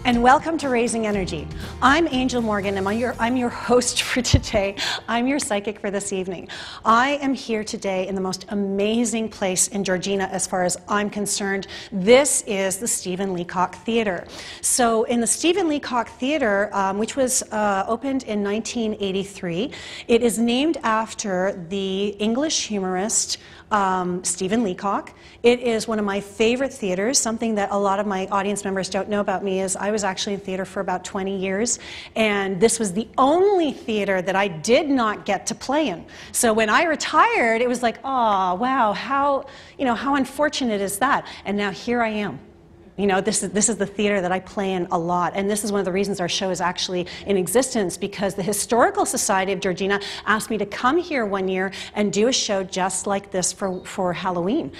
and welcome to Raising Energy. I'm Angel Morgan, and I'm your host for today. I'm your psychic for this evening. I am here today in the most amazing place in Georgina as far as I'm concerned. This is the Stephen Leacock Theatre. So in the Stephen Leacock Theatre, which was opened in 1983, it is named after the English humorist Stephen Leacock. It is one of my favorite theaters. Something that a lot of my audience members don't know about me is I was actually in theater for about 20 years, and this was the only theater that I did not get to play in. So when I retired, it was like, oh, wow, how unfortunate is that? And now here I am. You know, this is the theater that I play in a lot, and this is one of the reasons our show is actually in existence, because the Historical Society of Georgina asked me to come here one year and do a show just like this for Halloween.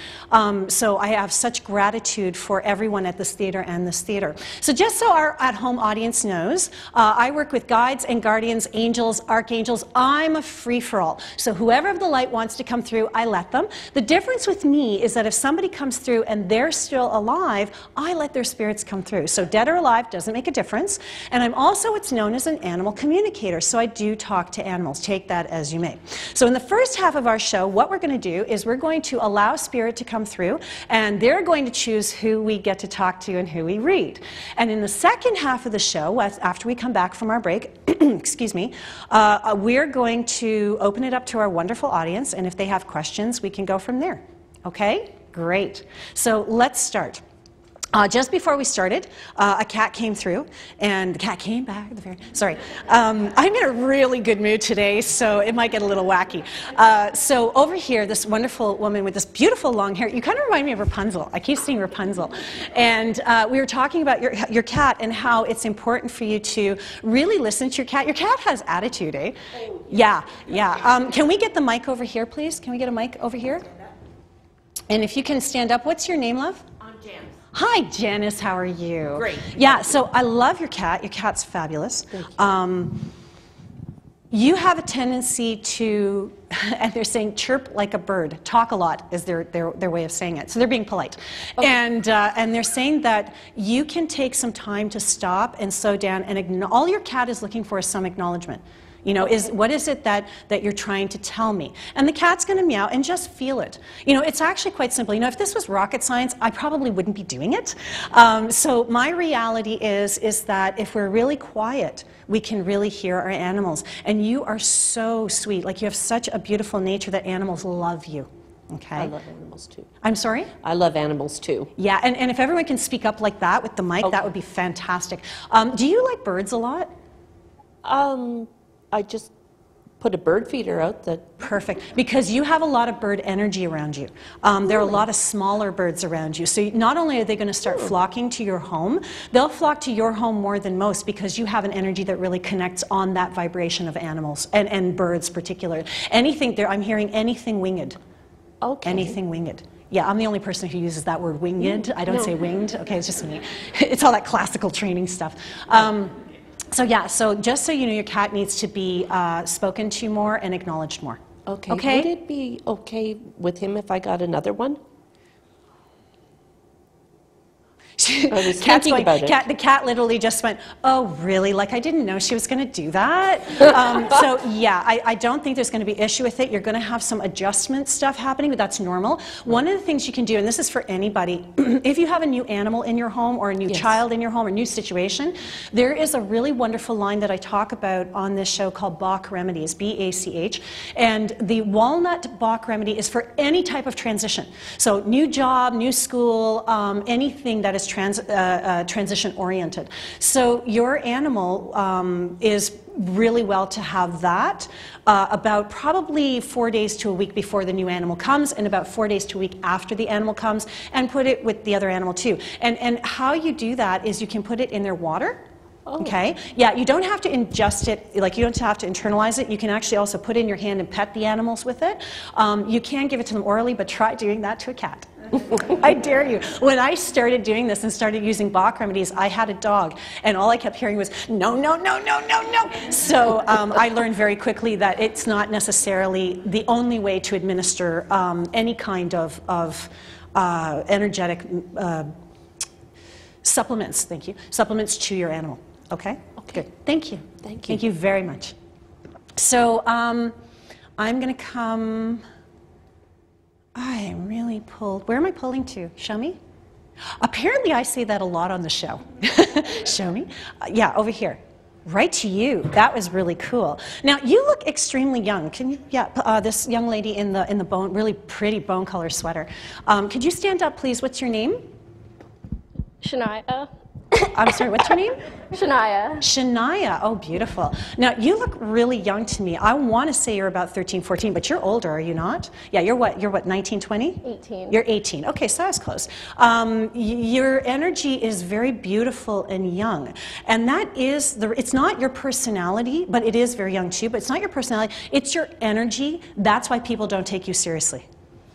So I have such gratitude for everyone at this theater and this theater. So just so our at-home audience knows, I work with guides and guardians, angels, archangels. I'm a free-for-all. So whoever of the light wants to come through, I let them. The difference with me is that if somebody comes through and they're still alive, I let their spirits come through. So dead or alive doesn't make a difference. And I'm also what's known as an animal communicator. So I do talk to animals. Take that as you may. So in the first half of our show, what we're going to do is we're going to allow spirit to come through, and they're going to choose who we get to talk to and who we read. And in the second half of the show, after we come back from our break, excuse me, we're going to open it up to our wonderful audience, and if they have questions, we can go from there. Okay? Great. So let's start. Just before we started, a cat came through, and the cat came back at the very... Sorry. I'm in a really good mood today, so it might get a little wacky. So over here, this wonderful woman with this beautiful long hair, you kind of remind me of Rapunzel. I keep seeing Rapunzel. And we were talking about your cat and how it's important for you to really listen to your cat. Your cat has attitude, eh? Oh, yeah, yeah. Can we get the mic over here, please? Can we get a mic over here? And if you can stand up, what's your name, love? Hi, Janice. How are you? Great. Yeah, so I love your cat. Your cat's fabulous. You have a tendency to, and they're saying chirp like a bird, talk a lot is their way of saying it. So they're being polite. Okay. And they're saying that you can take some time to stop and slow down, and all your cat is looking for is some acknowledgement. You know, what is it that you're trying to tell me? And the cat's going to meow and just feel it. You know, it's actually quite simple. You know, if this was rocket science, I probably wouldn't be doing it. So my reality is that if we're really quiet, we can really hear our animals. And you are so sweet. Like, you have such a beautiful nature that animals love you. Okay. I love animals too. I'm sorry? I love animals too. Yeah, and if everyone can speak up like that with the mic, that would be fantastic. Do you like birds a lot? I just put a bird feeder out that... Perfect, because you have a lot of bird energy around you. There are a lot of smaller birds around you. So not only are they going to start flocking to your home, they'll flock to your home more than most because you have an energy that really connects on that vibration of animals, and birds particularly. Anything there, I'm hearing anything winged. Okay. Anything winged. Yeah, I'm the only person who uses that word winged. I don't say winged. Okay, it's just me. It's all that classical training stuff. So yeah, so just so you know, your cat needs to be spoken to more and acknowledged more. Okay. Okay. Would it be okay with him if I got another one? I was thinking about it. The cat literally just went, oh, really? Like, I didn't know she was going to do that. So, yeah, I don't think there's going to be issue with it. You're going to have some adjustment stuff happening, but that's normal. One of the things you can do, and this is for anybody, if you have a new animal in your home or a new child in your home or new situation, there is a really wonderful line that I talk about on this show called Bach Remedies, B-A-C-H. And the walnut Bach remedy is for any type of transition. So new job, new school, anything that is transition oriented. So your animal is really well to have that about probably 4 days to a week before the new animal comes, and about 4 days to a week after the animal comes, and put it with the other animal too. And how you do that is you can put it in their water. Okay, yeah, you don't have to ingest it, like you don't have to internalize it. You can actually also put it in your hand and pet the animals with it. You can give it to them orally, but try doing that to a cat. I dare you. When I started doing this and started using Bach remedies, I had a dog, and all I kept hearing was, no, no, no, no, no, no. So I learned very quickly that it's not necessarily the only way to administer any kind of energetic Supplements, thank you. Supplements to your animal. Okay? Okay. Good. Thank you. Thank you. Thank you very much. So I'm going to come. I am really pulled. Where am I pulling to? Show me? Apparently, I say that a lot on the show. Show me? Yeah, over here. Right to you. That was really cool. Now, you look extremely young. Can you, yeah, this young lady in the bone, really pretty bone color sweater. Could you stand up, please? What's your name? Shania. I'm sorry, what's your name? Shania. Shania. Oh, beautiful. Now, you look really young to me. I want to say you're about 13, 14, but you're older, are you not? Yeah, you're what, 19, 20? 18. You're 18. Okay, so I was close. Your energy is very beautiful and young. And that is, it's not your personality, but it is very young too, but it's not your personality, it's your energy. That's why people don't take you seriously.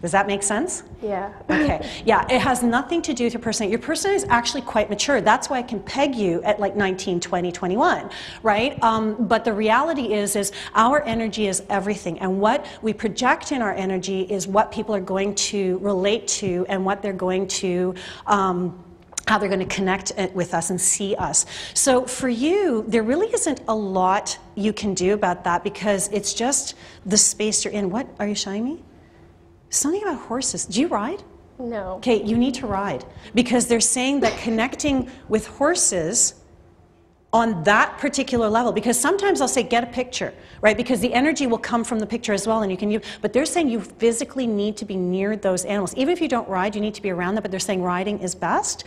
Does that make sense? Yeah. Okay. Yeah, it has nothing to do with your personality. Your personality is actually quite mature. That's why I can peg you at like 19, 20, 21, right? But the reality is our energy is everything. And what we project in our energy is what people are going to relate to and what they're going to how they're going to connect with us and see us. So for you, there really isn't a lot you can do about that because it's just the space you're in. What are you showing me? Something about horses. Do you ride? No. Okay, you need to ride because they're saying that connecting with horses on that particular level, because sometimes I'll say get a picture, right? Because the energy will come from the picture as well and you can use, but they're saying you physically need to be near those animals. Even if you don't ride, you need to be around them, but they're saying riding is best,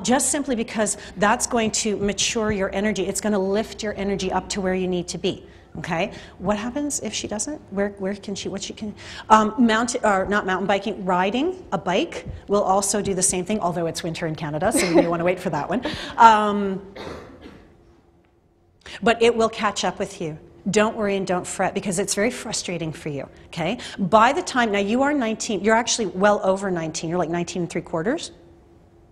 just simply because that's going to mature your energy. It's going to lift your energy up to where you need to be. Okay, what happens if she doesn't? Where can she, what she can, not mountain biking, riding a bike will also do the same thing, although it's winter in Canada, so you may want to wait for that one. But it will catch up with you. Don't worry and don't fret because it's very frustrating for you, okay? By the time, now you are 19, you're actually well over 19, you're like 19 3/4.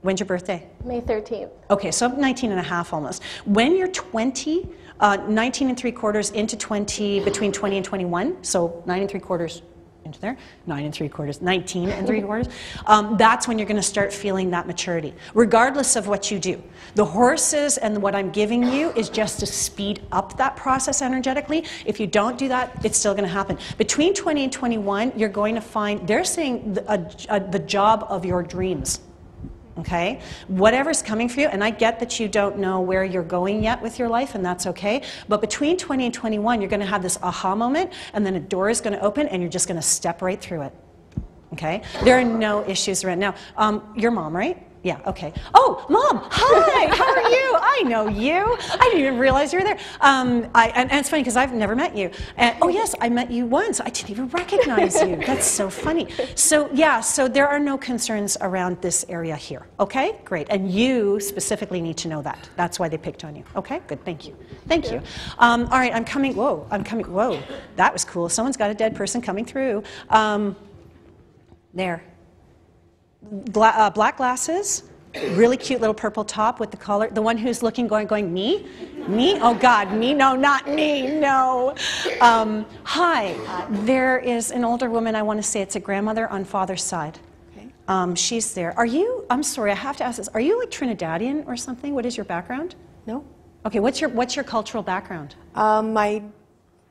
When's your birthday? May 13th. Okay, so 19 and a half almost. When you're 20, 19 3/4 into 20, between 20 and 21, so 9 3/4 into there, 9 3/4, 19 3/4, that's when you're going to start feeling that maturity, regardless of what you do. The horses and what I'm giving you is just to speed up that process energetically. If you don't do that, it's still going to happen. Between 20 and 21, you're going to find, they're saying the job of your dreams. Okay, whatever's coming for you, and I get that you don't know where you're going yet with your life, and that's okay, but between 20 and 21, you're going to have this aha moment, and then a door is going to open, and you're just going to step right through it. Okay, there are no issues around. Now, your mom, right? Yeah, okay. Oh, Mom, hi, how are you? I know you. I didn't even realize you were there. And it's funny because I've never met you. And, oh yes, I met you once. I didn't even recognize you. That's so funny. So yeah, so there are no concerns around this area here. Okay, great. And you specifically need to know that. That's why they picked on you. Okay, good, thank you. Thank you. All right, I'm coming, whoa, that was cool. Someone's got a dead person coming through. There. Black glasses, really cute little purple top with the collar. The one who's looking, going, me? Me? Oh God, me? No, not me, no. Hi, there is an older woman, I want to say it's a grandmother on father's side. Okay. She's there. Are you, I'm sorry, I have to ask this, are you like Trinidadian or something? What is your background? No. Okay, what's your cultural background? My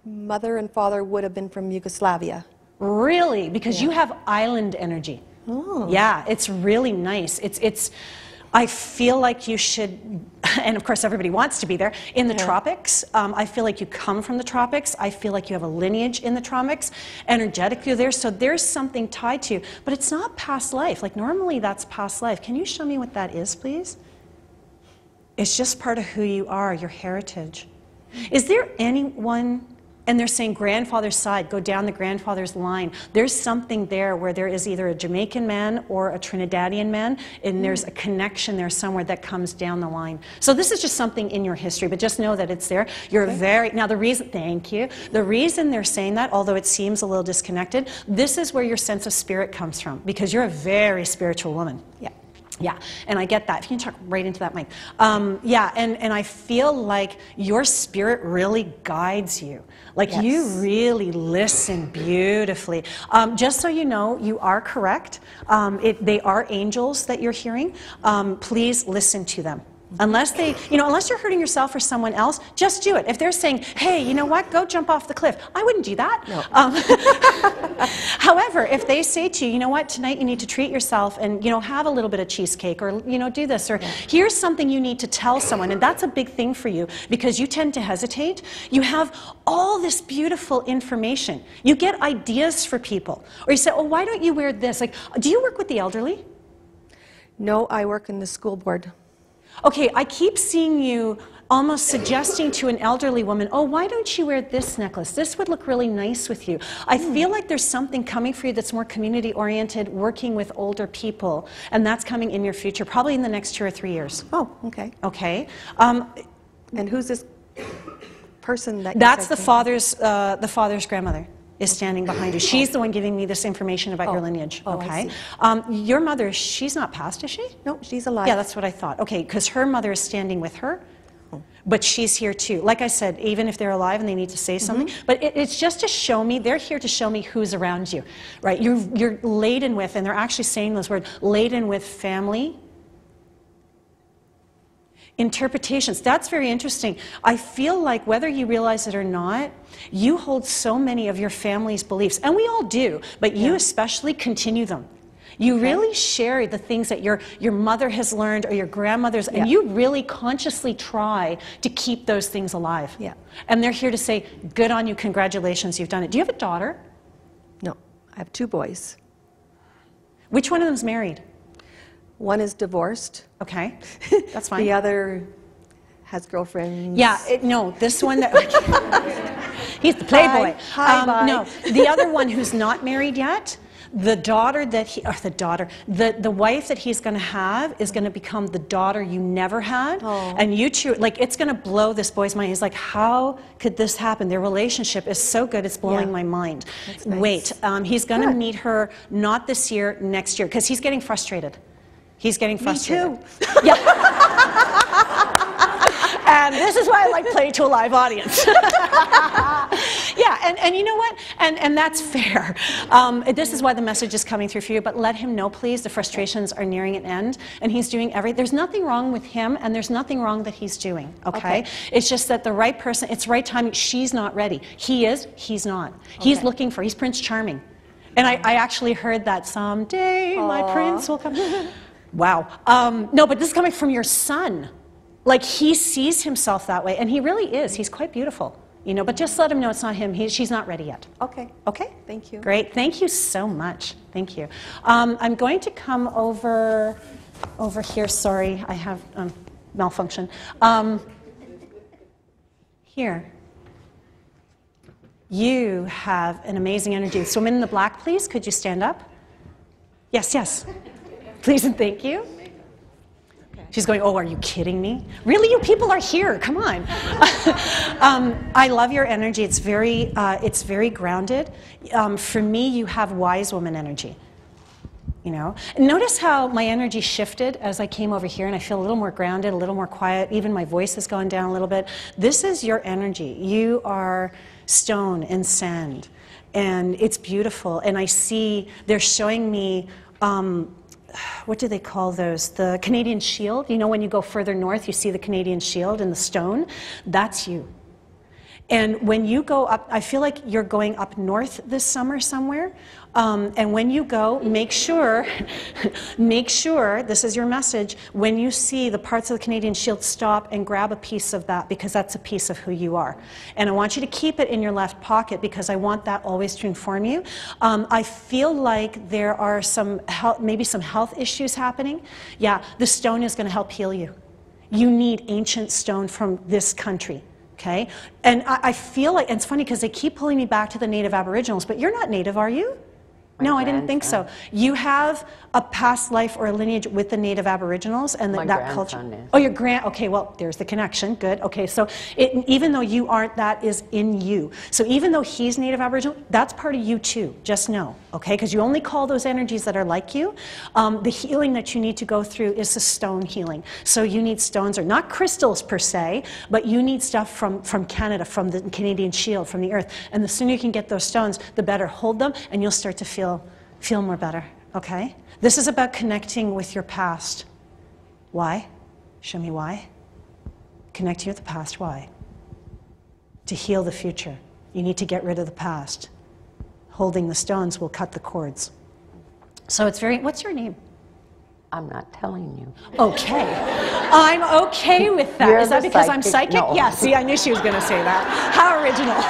mother and father would have been from Yugoslavia. Really? Because you have island energy. Oh. Yeah, it's really nice. I feel like you should, and of course everybody wants to be there, in the tropics. I feel like you come from the tropics. I feel like you have a lineage in the tropics. Energetically there, so there's something tied to you. But it's not past life. Like normally that's past life. Can you show me what that is, please? It's just part of who you are, your heritage. Is there anyone... And they're saying grandfather's side, go down the grandfather's line. There's something there where there is either a Jamaican man or a Trinidadian man, and there's a connection there somewhere that comes down the line. So this is just something in your history, but just know that it's there. You're very, now the reason, thank you, the reason they're saying that, although it seems a little disconnected, this is where your sense of spirit comes from, because you're a very spiritual woman. Yeah. Yeah, and I get that. If you can talk right into that mic. Yeah, and I feel like your spirit really guides you. Like Yes. you really listen beautifully. Just so you know, you are correct. They are angels that you're hearing. Please listen to them. Unless they, unless you're hurting yourself or someone else, just do it. If they're saying, hey, you know what, go jump off the cliff, I wouldn't do that. No. However, if they say to you, you know what, tonight you need to treat yourself and, have a little bit of cheesecake or, do this, or here's something you need to tell someone, and that's a big thing for you because you tend to hesitate. You have all this beautiful information. You get ideas for people. Or you say, oh, why don't you wear this? Like, do you work with the elderly? No, I work in the school board. Okay, I keep seeing you almost suggesting to an elderly woman, oh, why don't you wear this necklace? This would look really nice with you. I feel like there's something coming for you that's more community-oriented, working with older people, and that's coming in your future, probably in the next 2 or 3 years. Oh, okay. Okay. And who's this person that you That's said the father's grandmother is standing behind you. She's the one giving me this information about your lineage. Oh, I Okay. Your mother, she's not passed, is she? No, she's alive. Yeah, that's what I thought. Okay, because her mother is standing with her, but she's here too. Like I said, even if they're alive and they need to say something, but it's just to show me, they're here to show me who's around you, right? You're laden with, and they're actually saying those words, laden with family, interpretations. That's very interesting. I feel like whether you realize it or not, you hold so many of your family's beliefs, and we all do, but you especially continue them. You really share the things that your mother has learned or your grandmother's, and you really consciously try to keep those things alive. Yeah. And they're here to say, good on you, congratulations, you've done it. Do you have a daughter? No, I have 2 boys. Which one of them's married? One is divorced. Okay, that's fine. The other has girlfriends. Yeah, no, this one that he's the playboy. Hi, bye. No, the other one who's not married yet, the daughter that he, or the wife that he's going to have is going to become the daughter you never had, and you two, like, it's going to blow this boy's mind. He's like, how could this happen? Their relationship is so good, it's blowing my mind. That's nice. Wait, he's going to meet her not this year, next year, because he's getting frustrated. He's getting frustrated. Me too. Yeah. And this is why I like playing to a live audience. Yeah, and you know what? And that's fair. This is why the message is coming through for you, but let him know, please, the frustrations are nearing an end, and he's doing there's nothing wrong with him, and there's nothing wrong that he's doing, okay? It's just that the right person, it's right timing, she's not ready. He is, he's not. He's looking for, he's Prince Charming. And I actually heard that someday my prince will come. Wow. No, but this is coming from your son. Like, he sees himself that way, and he really is. He's quite beautiful, but just let him know it's not him. She's not ready yet. Okay. Okay? Thank you. Great. Thank you so much. Thank you. I'm going to come over here. Sorry, I have malfunction. Here. You have an amazing energy. So, women in the black, please, could you stand up? Yes, yes. Please and thank you. She's going, oh, are you kidding me? Really, you people are here, come on. I love your energy, it's very grounded. For me, you have wise woman energy. Notice how my energy shifted as I came over here, and I feel a little more grounded, a little more quiet, even my voice has gone down a little bit. This is your energy. You are stone and sand, and it's beautiful, and I see, they're showing me, what do they call those? The Canadian Shield. When you go further north, you see the Canadian Shield and the stone. That's you. And when you go up, I feel like you're going up north this summer somewhere. And when you go, make sure, this is your message, when you see the parts of the Canadian Shield, stop and grab a piece of that, because that's a piece of who you are. And I want you to keep it in your left pocket, because I want that always to inform you. I feel like there are maybe some health issues happening. Yeah, the stone is going to help heal you. You need ancient stone from this country. Okay? And I feel like, and it's funny because they keep pulling me back to the Native Aboriginals, but you're not Native, are you? No, I didn't think so. grandson. You have a past life or a lineage with the native Aboriginals and My that culture. grandson is. Oh, your okay, well, there's the connection, good. Okay, so even though you aren't, that is in you. So even though he's native Aboriginal, that's part of you too, just know, okay? Because you only call those energies that are like you. The healing that you need to go through is the stone healing. So you need stones, or not crystals per se, but you need stuff from Canada, from the Canadian Shield, from the earth. And the sooner you can get those stones, the better. Hold them, and you'll start to feel more better, okay? This is about connecting with your past. Why? Show me why. Connecting with the past, why? To heal the future. You need to get rid of the past. Holding the stones will cut the cords. So it's very, what's your name? I'm not telling you. Okay. I'm okay with that. You're Is that the because I'm psychic? psychic? No. Yeah, see, I knew she was going to say that. How original.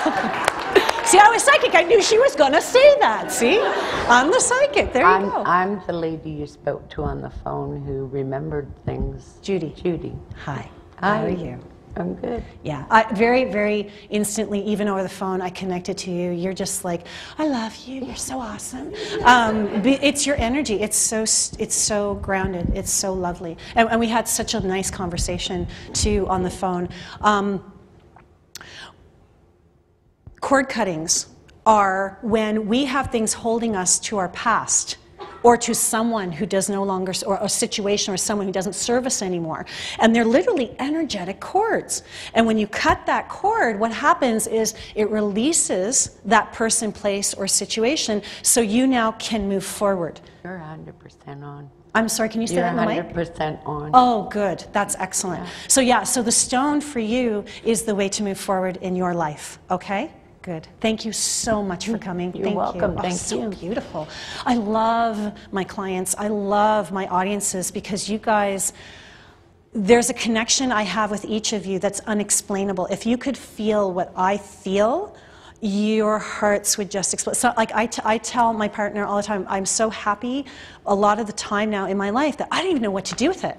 See, I was psychic. I knew she was going to say that. See? I'm the psychic. There you go. I'm the lady you spoke to on the phone who remembered things. Judy. Judy. Hi. Hi. How are you? I'm good. Yeah, very, very instantly, even over the phone, I connected to you. You're just like, I love you. You're so awesome. It's your energy. It's so grounded. It's so lovely. And we had such a nice conversation too on the phone. Cord cuttings are when we have things holding us to our past, or to someone who does no longer, or a situation or someone who doesn't serve us anymore. And they're literally energetic cords. And when you cut that cord, what happens is it releases that person, place, or situation, so you now can move forward. You're 100% on. I'm sorry, can you say that in the mic? You're 100% on. Oh, good. That's excellent. Yeah. So the stone for you is the way to move forward in your life, okay? Good. Thank you so much for coming. You're welcome. You. Thank you. So beautiful. I love my clients. I love my audiences because you guys, there's a connection I have with each of you that's unexplainable. If you could feel what I feel, your hearts would just explode. So like I tell my partner all the time, I'm so happy a lot of the time now in my life that I don't even know what to do with it.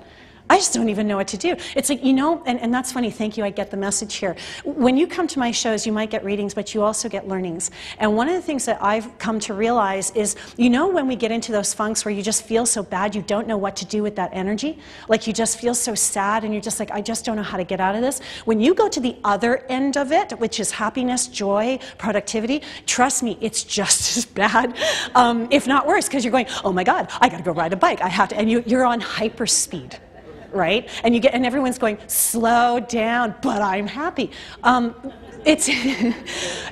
I just don't even know what to do. It's like, you know, and that's funny, thank you, I get the message here. When you come to my shows, you might get readings, but you also get learnings. And one of the things that I've come to realize is, you know, when we get into those funks where you just feel so bad, you don't know what to do with that energy, like you just feel so sad and you're just like, I just don't know how to get out of this. When you go to the other end of it, which is happiness, joy, productivity, trust me, it's just as bad, if not worse, because you're going, oh my God, I gotta go ride a bike, I have to, and you're on hyperspeed. Right? And everyone's going, slow down, but I'm happy.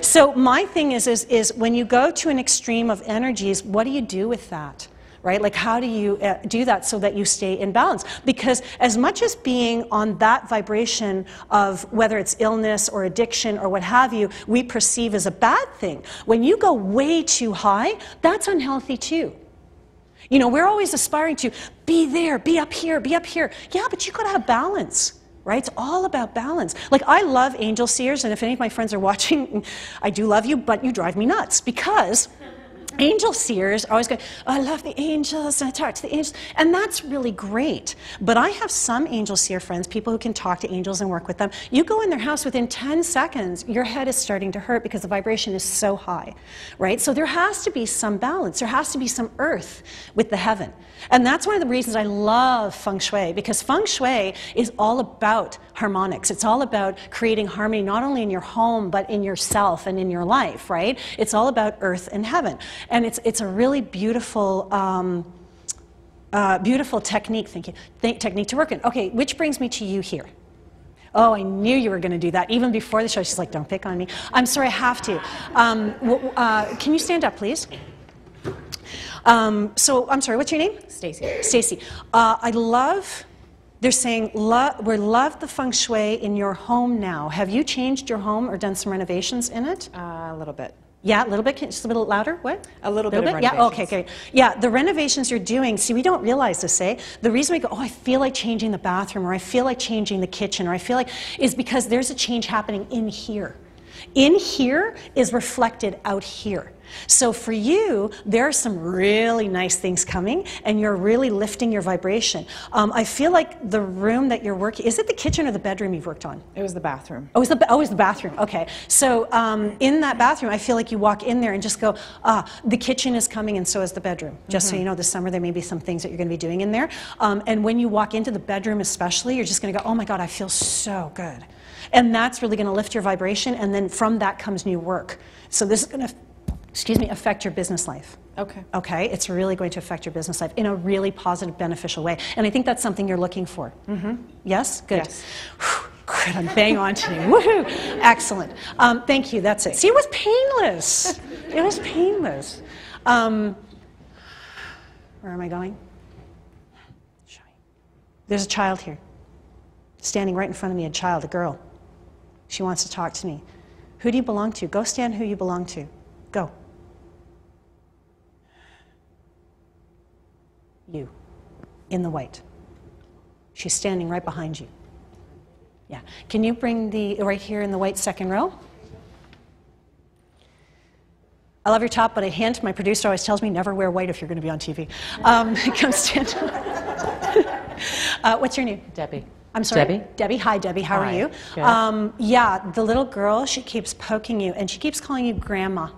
So my thing is when you go to an extreme of energies, what do you do with that? Right? Like how do you do that so that you stay in balance? Because as much as being on that vibration of whether it's illness or addiction or what have you, we perceive as a bad thing. When you go way too high, that's unhealthy too. You know, we're always aspiring to be there, be up here, be up here. Yeah, but you gotta have balance, right? It's all about balance. Like, I love angel seers, and if any of my friends are watching, I do love you, but you drive me nuts because angel seers are always going, oh, I love the angels, and I talk to the angels, and that's really great. But I have some angel seer friends, people who can talk to angels and work with them. You go in their house, within 10 seconds, your head is starting to hurt because the vibration is so high, right? So there has to be some balance. There has to be some earth with the heaven. And that's one of the reasons I love feng shui, because feng shui is all about harmonics. It's all about creating harmony, not only in your home, but in yourself and in your life, right? It's all about earth and heaven. And it's a really beautiful, beautiful technique, technique to work in. Okay, which brings me to you here. Oh, I knew you were going to do that. Even before the show, she's like, don't pick on me. I'm sorry, I have to. Can you stand up, please? So, I'm sorry, what's your name? Stacy. Stacy. I love, they're saying, we love the feng shui in your home now. Have you changed your home or done some renovations in it? A little bit. Yeah, a little bit. Just a little louder. What? A little bit of renovations. Yeah, okay, great. Yeah, the renovations you're doing, see, we don't realize this, eh? The reason we go, oh, I feel like changing the bathroom, or I feel like changing the kitchen, or I feel like, is because there's a change happening in here. In here is reflected out here. So for you, there are some really nice things coming, and you're really lifting your vibration. I feel like the room that you're working, is it the kitchen or the bedroom you've worked on? It was the bathroom. Oh, it's the bathroom. Okay. So in that bathroom, I feel like you walk in there and just go, the kitchen is coming and so is the bedroom. Just so you know, this summer there may be some things that you're going to be doing in there. And when you walk into the bedroom especially, you're just going to go, oh my God, I feel so good. And that's really going to lift your vibration, and then from that comes new work. So this is going to, affect your business life. Okay. Okay, it's really going to affect your business life in a really positive, beneficial way. And I think that's something you're looking for. Yes? Good. Yes. Whew, good, I'm bang on today. Woohoo! Excellent. Thank you, that's it. See, it was painless. It was painless. Where am I going? Show me. There's a child here. Standing right in front of me, a child, a girl. She wants to talk to me. Who do you belong to? Go stand who you belong to. Go. You, in the white. She's standing right behind you. Yeah. Can you bring the, right here in the white second row? I love your top, but a hint, my producer always tells me never wear white if you're going to be on TV. Come stand. What's your name? Debbie. I'm sorry? Debbie. Debbie. Hi, Debbie. How are you? Good. Yeah, the little girl, she keeps poking you, and she keeps calling you Grandma.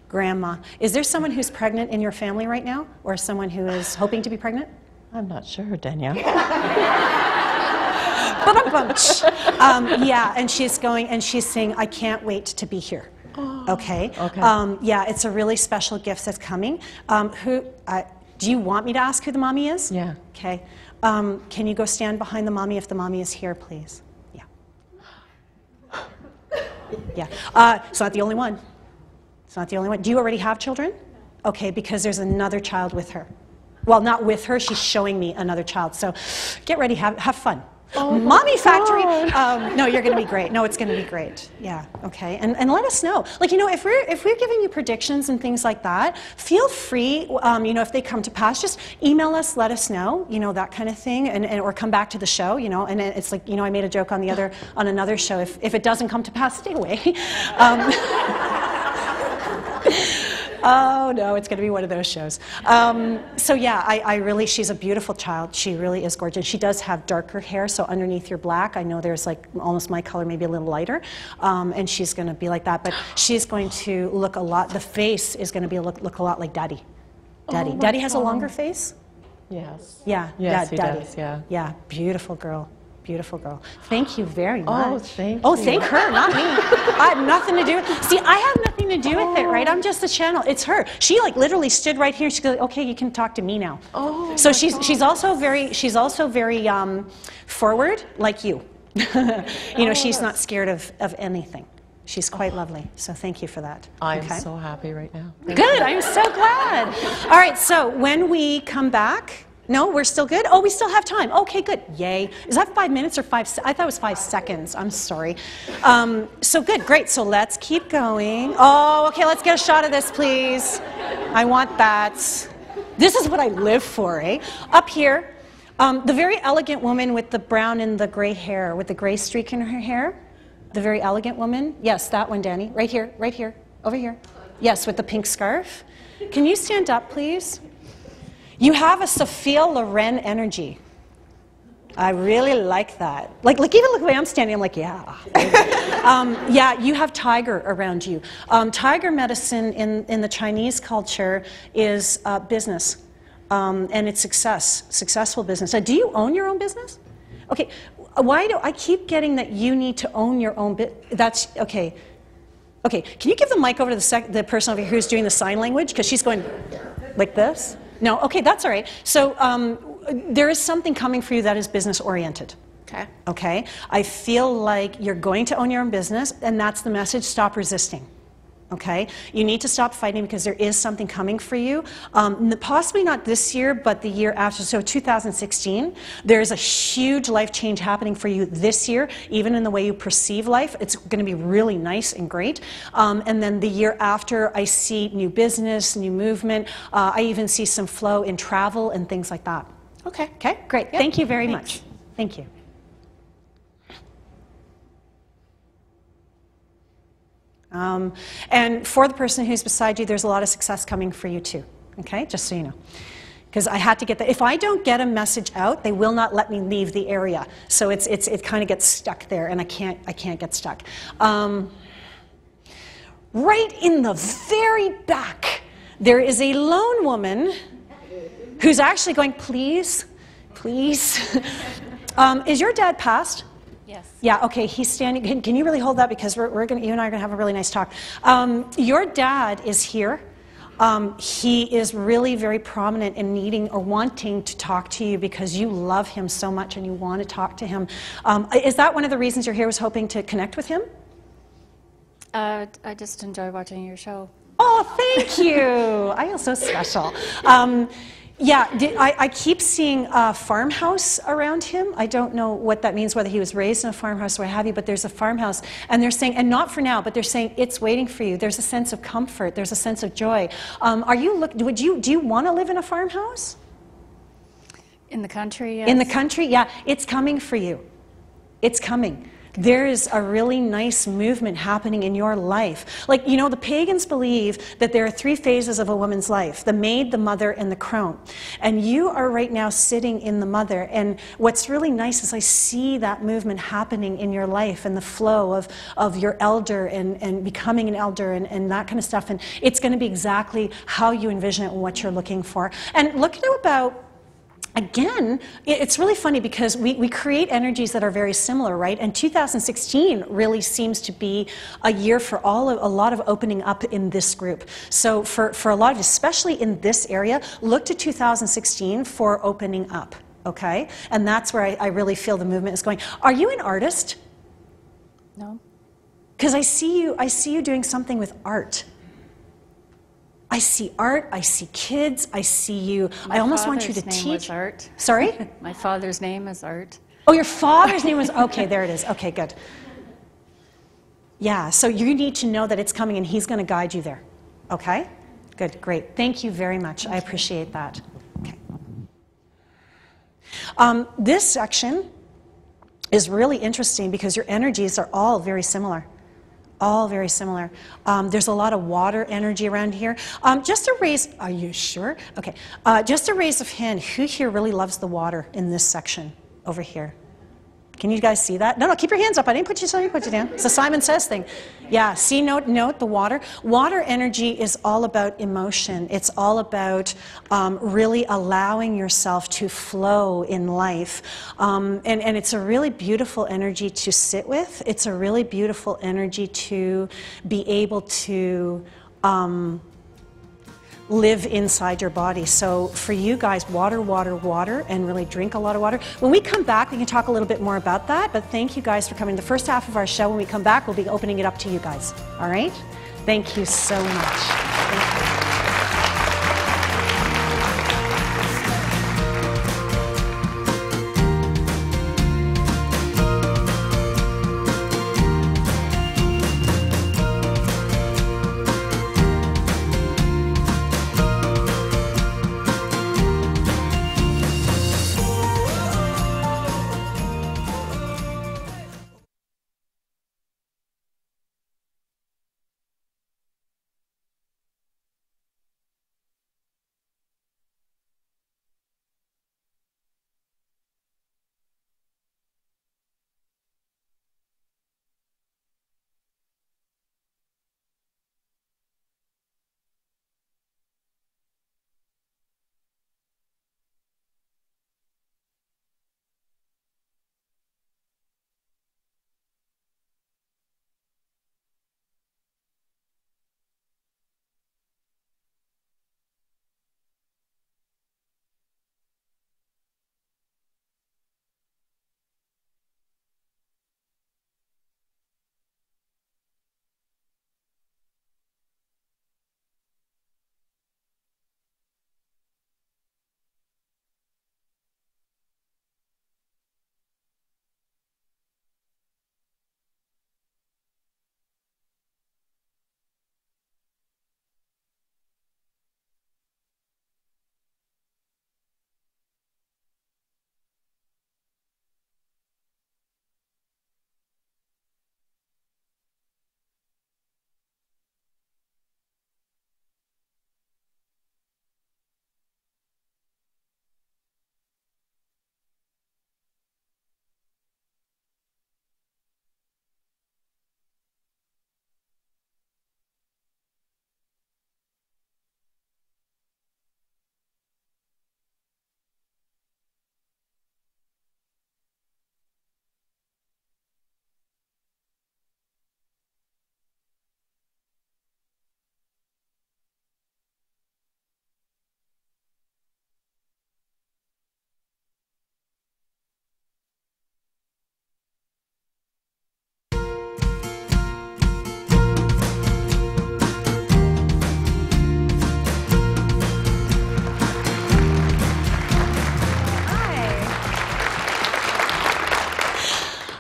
Grandma. Is there someone who's pregnant in your family right now, or someone who is hoping to be pregnant? I'm not sure, Danielle. Yeah, and she's going, and she's saying, I can't wait to be here. Okay? Okay. Yeah, it's a really special gift that's coming. Do you want me to ask who the mommy is? Yeah. Okay. Can you go stand behind the mommy if the mommy is here, please? Yeah. Yeah. It's not the only one. It's not the only one. Do you already have children? Okay, because there's another child with her. Well, not with her, she's showing me another child. So get ready, have fun. Oh, Mommy Factory. No, you're going to be great. No, it's going to be great. Yeah, okay. And let us know. Like, you know, if we're giving you predictions and things like that, feel free, you know, if they come to pass, just email us, let us know, you know, that kind of thing, or come back to the show, you know, and it's like, you know, I made a joke on another show. If it doesn't come to pass, stay away. Oh, no, it's going to be one of those shows. So yeah, I really, she's a beautiful child. She really is gorgeous. She does have darker hair, so underneath your black, I know there's like almost my color, maybe a little lighter, and she's going to be like that. But she's going to look a lot, the face is going to be look a lot like Daddy. Daddy. Daddy has a longer face? Yes. Yeah. Yes, he Daddy. does, yeah. Yeah, beautiful girl. Beautiful girl. Thank you very much. Oh, thank you. Oh, thank her, not me. I have nothing to do with. See, I have nothing to do with it, right? I'm just the channel. It's her. She like literally stood right here. She goes, "Okay, you can talk to me now." Oh. So she's also very forward, like you. You know, she's not scared of anything. She's quite lovely. So thank you for that. I'm so happy right now. Good. I'm so glad. All right. So when we come back. No, we're still good? Oh, we still have time. Okay, good. Yay. Is that 5 minutes or 5 I thought it was 5 seconds. I'm sorry. So good, great. So let's keep going. Oh, okay, let's get a shot of this, please. I want that. This is what I live for, eh? Up here, the very elegant woman with the brown and the gray hair, with the gray streak in her hair. The very elegant woman. Yes, that one, Danny. Right here, over here. Yes, with the pink scarf. Can you stand up, please? You have a Sophia Loren energy. I really like that. Like even look the way I'm standing, I'm like, yeah. Yeah, you have tiger around you. Tiger medicine in the Chinese culture is business, and it's successful business. Do you own your own business? Okay, why do I keep getting that you need to own your own That's, okay. Okay, can you give the mic over to the person over here who's doing the sign language? Because she's going like this. No? Okay, that's all right. So there is something coming for you that is business-oriented. Okay. Okay? I feel like you're going to own your own business, and that's the message. Stop resisting. Okay? You need to stop fighting because there is something coming for you. Possibly not this year, but the year after. So 2016, there's a huge life change happening for you this year, even in the way you perceive life. It's going to be really nice and great. And then the year after, I see new business, new movement. I even see some flow in travel and things like that. Okay. Okay? Great. Yep. Thank you very much. Thank you. And for the person who's beside you, there's a lot of success coming for you too, okay? Just so you know. Because I had to get that. If I don't get a message out, they will not let me leave the area. So it kind of gets stuck there, and I can't get stuck. Right in the very back, there is a lone woman who's actually going, please, please. Is your dad passed? Yes. Yeah, okay, he's standing. Can you really hold that? Because you and I are going to have a really nice talk. Your dad is here. He is really very prominent in needing or wanting to talk to you because you love him so much and you want to talk to him. Is that one of the reasons you're here, was hoping to connect with him? I just enjoy watching your show. Oh, thank you. I feel so special. Yeah, I keep seeing a farmhouse around him. I don't know what that means, whether he was raised in a farmhouse or what have you, but there's a farmhouse. And they're saying, and not for now, but they're saying it's waiting for you. There's a sense of comfort. There's a sense of joy. Do you want to live in a farmhouse? In the country, yes. In the country, yeah. It's coming for you. It's coming. There is a really nice movement happening in your life. Like, you know, the pagans believe that there are 3 phases of a woman's life: the maid, the mother, and the crone. And you are right now sitting in the mother. And what's really nice is I see that movement happening in your life and the flow of your elder and becoming an elder and that kind of stuff. And it's going to be exactly how you envision it and what you're looking for. And look at about, again, it's really funny because we create energies that are very similar, right? And 2016 really seems to be a year for a lot of opening up in this group. So for a lot of, especially in this area, look to 2016 for opening up, okay? And that's where I really feel the movement is going. Are you an artist? No. Because I see you doing something with art. I see art, I see kids, I see you. I almost want you to teach. My father's name was Art. Sorry? My father's name is Art. Oh, your father's name was, okay, there it is. Okay, good. Yeah, so you need to know that it's coming and he's going to guide you there. Okay? Good, great. Thank you very much. I appreciate that. Okay. This section is really interesting because your energies are all very similar. All very similar. There's a lot of water energy around here. Just a raise, are you sure? Okay. Just a raise of hand, who here really loves the water in this section over here? Can you guys see that? No, keep your hands up. I didn't put you down. It's a Simon Says thing. Yeah, see, note the water. Water energy is all about emotion. It's all about really allowing yourself to flow in life. And it's a really beautiful energy to sit with. It's a really beautiful energy to be able to live inside your body. So for you guys, water, water, water, and really drink a lot of water. When we come back, we can talk a little bit more about that, but thank you guys for coming. The first half of our show, when we come back, we'll be opening it up to you guys. All right? Thank you so much. Thank you.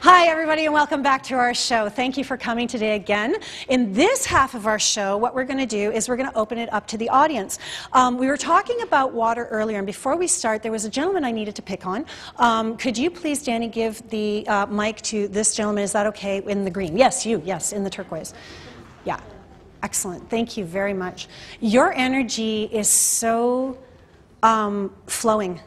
Hi, everybody, and welcome back to our show. Thank you for coming today again. In this half of our show, what we're going to do is we're going to open it up to the audience. We were talking about water earlier, and before we start, there was a gentleman I needed to pick on. Could you please, Danny, give the mic to this gentleman? Is that okay? In the green. Yes, you. Yes, in the turquoise. Yeah. Excellent. Thank you very much. Your energy is so flowing.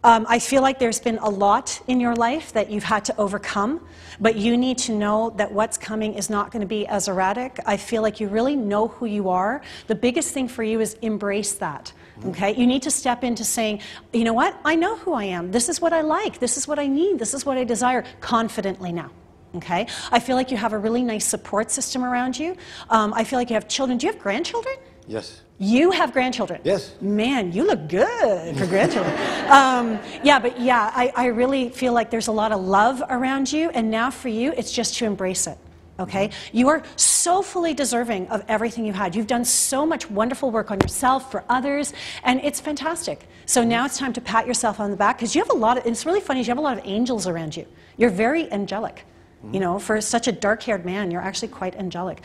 I feel like there's been a lot in your life that you've had to overcome, but you need to know that what's coming is not going to be as erratic. I feel like you really know who you are. The biggest thing for you is embrace that. Okay? You need to step into saying, you know what? I know who I am. This is what I like. This is what I need. This is what I desire confidently now. Okay? I feel like you have a really nice support system around you. I feel like you have children. Do you have grandchildren? Yes. You have grandchildren? Yes. Man, you look good for grandchildren. I really feel like there's a lot of love around you, and now for you, it's just to embrace it. Okay? You are so fully deserving of everything you had. You've done so much wonderful work on yourself, for others, and it's fantastic. So now it's time to pat yourself on the back, because you have a lot of, it's really funny, you have a lot of angels around you. You're very angelic. You know, for such a dark-haired man, you're actually quite angelic.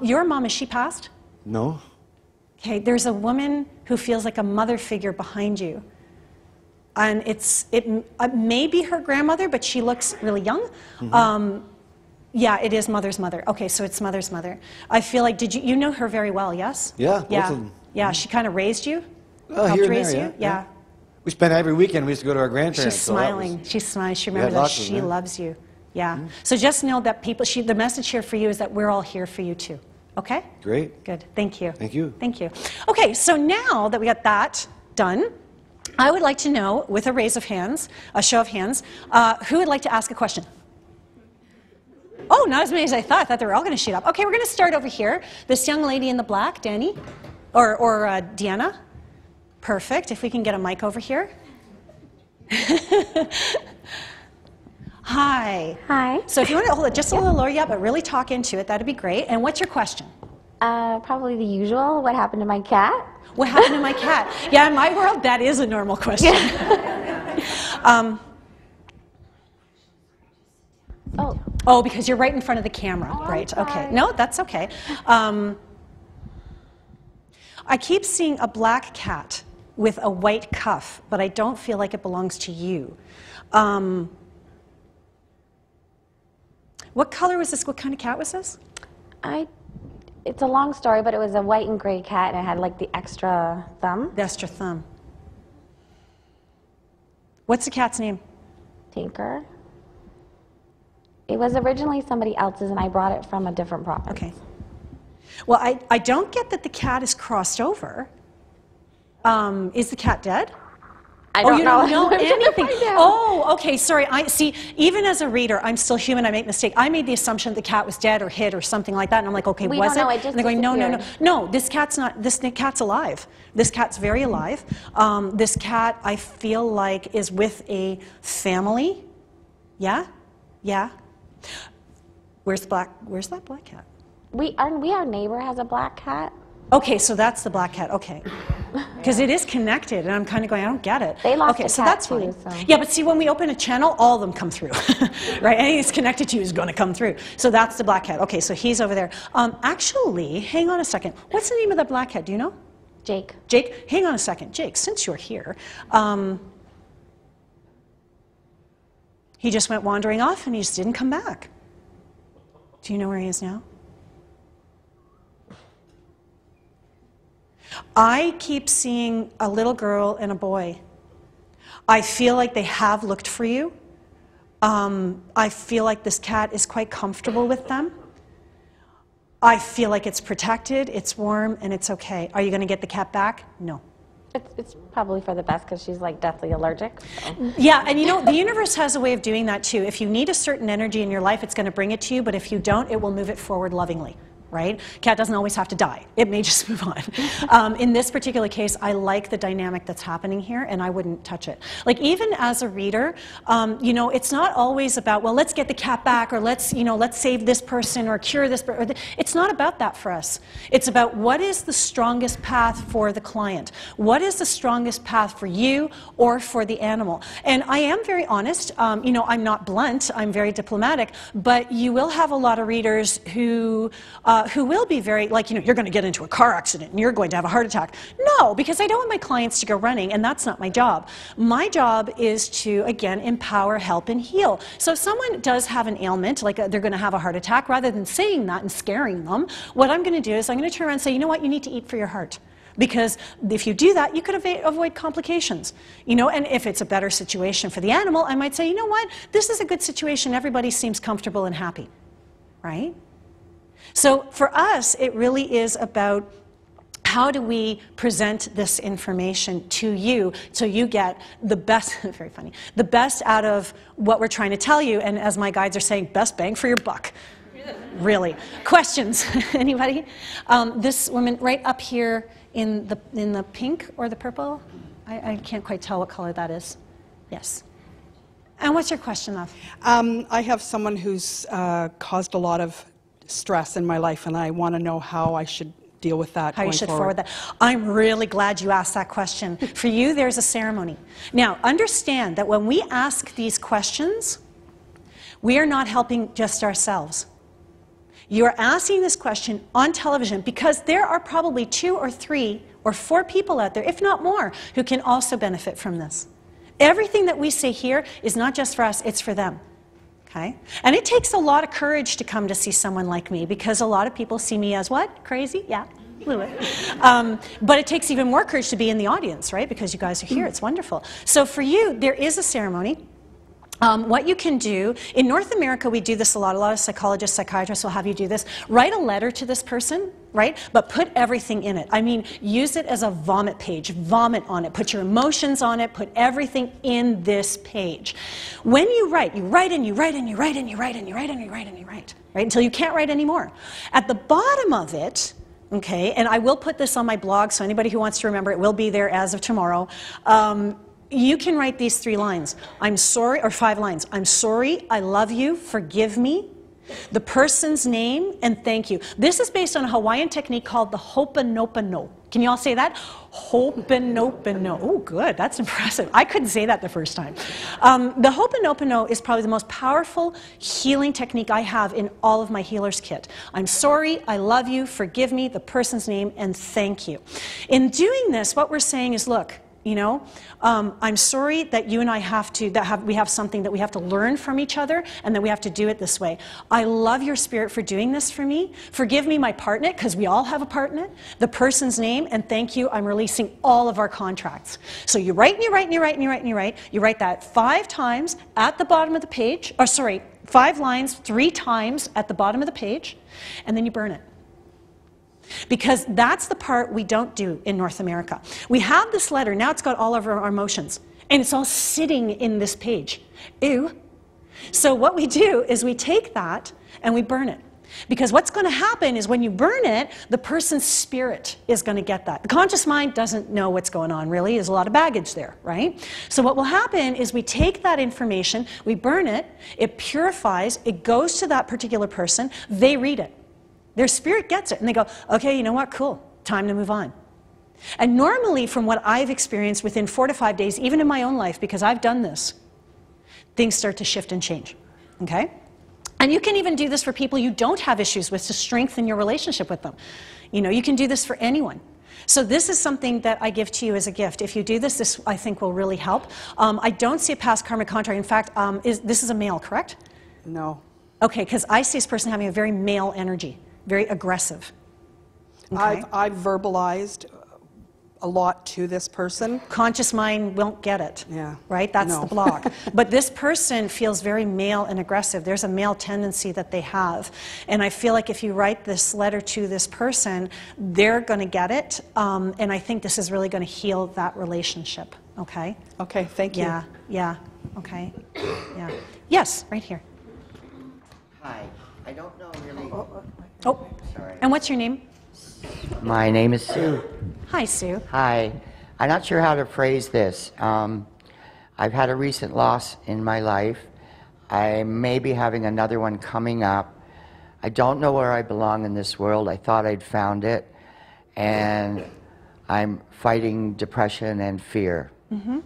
Your mom, is she passed? No. Okay, there's a woman who feels like a mother figure behind you. And it may be her grandmother, but she looks really young. Yeah, it is mother's mother. Okay, so it's mother's mother. I feel like, you know her very well, yes? Yeah, both yeah. of them. Yeah, she kind of raised you? Oh, helped here and raise there, you? yeah. We spent every weekend, we used to go to our grandparents. She's so that smiling. was- She's smiling. She remembers that lots of she them. loves you. Yeah. So just know that people, the message here for you is that we're all here for you too. Okay? Great. Good. Thank you. Thank you. Thank you. Okay, so now that we got that done, I would like to know, with a raise of hands, a show of hands, who would like to ask a question? Oh, not as many as I thought. I thought they were all going to shoot up. Okay, we're going to start over here. This young lady in the black, Danny, or Deanna. Perfect. If we can get a mic over here. Hi. Hi. So if you want to hold it just a little lower, yeah, but really talk into it, that'd be great. And what's your question? Probably the usual. What happened to my cat? What happened to my cat? Yeah, in my world, that is a normal question. Oh, because you're right in front of the camera. Oh, right, I'm okay. sorry. No, that's okay. I keep seeing a black cat with a white cuff, but I don't feel like it belongs to you. What color was this? What kind of cat was this? It's a long story, but it was a white and gray cat, and it had like the extra thumb. The extra thumb. What's the cat's name? Tinker. It was originally somebody else's, and I brought it from a different property. Okay. Well, I don't get that the cat is crossed over. Is the cat dead? I don't know. You don't know I'm trying to anything. find out. Oh, okay, sorry. I see, even as a reader, I'm still human, I make mistakes. I made the assumption the cat was dead or hit or something like that, and I'm like, okay, We was don't know, it? it just And they're going, no, no, no. disappeared. No, this cat's alive. This cat's very alive. This cat, I feel like, is with a family. Yeah? Yeah? Where's that black cat? Our neighbor has a black cat. Okay, so that's the black cat. Okay, because it is connected, and I'm kind of going, I don't get it. They lost okay, a so cat that's too, fine. so. Yeah, but see, when we open a channel, all of them come through, right? Anything that's connected to you is going to come through. So that's the black cat. Okay, so he's over there. Actually, hang on a second. What's the name of that black cat? Do you know? Jake. Jake. Hang on a second, Jake. Since you're here, he just went wandering off, and he just didn't come back. Do you know where he is now? I keep seeing a little girl and a boy. I feel like they have looked for you. I feel like this cat is quite comfortable with them. I feel like it's protected, it's warm, and it's okay. Are you going to get the cat back? No. It's probably for the best because she's like deathly allergic. So. Yeah, and you know, the universe has a way of doing that too. If you need a certain energy in your life, it's going to bring it to you, but if you don't, it will move it forward lovingly. right? Cat doesn't always have to die. It may just move on. In this particular case, I like the dynamic that's happening here, and I wouldn't touch it. Like, even as a reader, you know, it's not always about, well, let's get the cat back, or let's, you know, let's save this person or cure this person. It's not about that for us. It's about what is the strongest path for the client. What is the strongest path for you or for the animal? And I am very honest. You know, I'm not blunt. I'm very diplomatic. But you will have a lot of readers who will be very, like, you know, you're going to get into a car accident and you're going to have a heart attack. No, because I don't want my clients to go running, and that's not my job. My job is to, again, empower, help, and heal. So if someone does have an ailment, like they're going to have a heart attack, rather than saying that and scaring them, what I'm going to do is I'm going to turn around and say, you know what, you need to eat for your heart. Because if you do that, you could avoid complications. You know, and if it's a better situation for the animal, I might say, you know what, this is a good situation. Everybody seems comfortable and happy, right? So for us, it really is about how do we present this information to you so you get the best, very funny, the best out of what we're trying to tell you, and as my guides are saying, best bang for your buck. Really. Questions? Anybody? This woman right up here in the pink or the purple? I can't quite tell what color that is. Yes. And what's your question, love? I have someone who's caused a lot of stress in my life, and I want to know how I should deal with that. How you should forward that. I'm really glad you asked that question. For you, there's a ceremony. Now, understand that when we ask these questions, we are not helping just ourselves. You're asking this question on television because there are probably 2 or 3 or 4 people out there, if not more, who can also benefit from this. Everything that we say here is not just for us, it's for them. Okay? And it takes a lot of courage to come to see someone like me, because a lot of people see me as what? Crazy? Yeah, a little bit. But it takes even more courage to be in the audience, right? Because you guys are here. It's wonderful. So for you, there is a ceremony. What you can do, in North America we do this a lot of psychologists, psychiatrists will have you do this. Write a letter to this person, right? But put everything in it. I mean, use it as a vomit page. Vomit on it. Put your emotions on it. Put everything in this page. When you write and you write and you write and you write and you write and you write and you write, right? Until you can't write anymore. At the bottom of it, okay, and I will put this on my blog, so anybody who wants to remember it will be there as of tomorrow. You can write these 3 lines. I'm sorry, or 5 lines. I'm sorry, I love you, forgive me, the person's name, and thank you. This is based on a Hawaiian technique called the Ho'oponopono. Can you all say that? Ho'oponopono. Oh, good. That's impressive. I couldn't say that the first time. The Ho'oponopono is probably the most powerful healing technique I have in all of my healer's kit. I'm sorry, I love you, forgive me, the person's name, and thank you. In doing this, what we're saying is, look, you know, I'm sorry that you and I we have something that we have to learn from each other, and that we have to do it this way. I love your spirit for doing this for me. Forgive me my part in it, because we all have a part in it. The person's name, and thank you. I'm releasing all of our contracts. So you write and you write and you write and you write and you write. You write that 5 times at the bottom of the page, or sorry, 5 lines 3 times at the bottom of the page, and then you burn it. Because that's the part we don't do in North America. We have this letter, now it's got all of our emotions, and it's all sitting in this page. Ew. So what we do is we take that and we burn it. Because what's going to happen is when you burn it, the person's spirit is going to get that. The conscious mind doesn't know what's going on, really. There's a lot of baggage there, right? So what will happen is we take that information, we burn it, it purifies, it goes to that particular person, they read it. Their spirit gets it, and they go, okay, you know what, cool, time to move on. And normally, from what I've experienced, within 4 to 5 days, even in my own life, because I've done this, things start to shift and change, okay? And you can even do this for people you don't have issues with to strengthen your relationship with them. You know, you can do this for anyone. So this is something that I give to you as a gift. If you do this, this I think will really help. I don't see a past karmic contract. In fact, this is a male, correct? No. Okay, because I see this person having a very male energy. Very aggressive. Okay. I've verbalized a lot to this person. Conscious mind won't get it. Yeah. Right? That's the block. But this person feels very male and aggressive. There's a male tendency that they have. And I feel like if you write this letter to this person, they're going to get it. And I think this is really going to heal that relationship. Okay? Okay, thank you. Yeah, yeah. Okay. Yeah. Yes, right here. Hi. I don't know really. Oh, Sorry. and what's your name? My name is Sue. Hi, Sue. Hi. I'm not sure how to phrase this. I've had a recent loss in my life. I may be having another one coming up. I don't know where I belong in this world. I thought I'd found it. And I'm fighting depression and fear. Mm-hmm.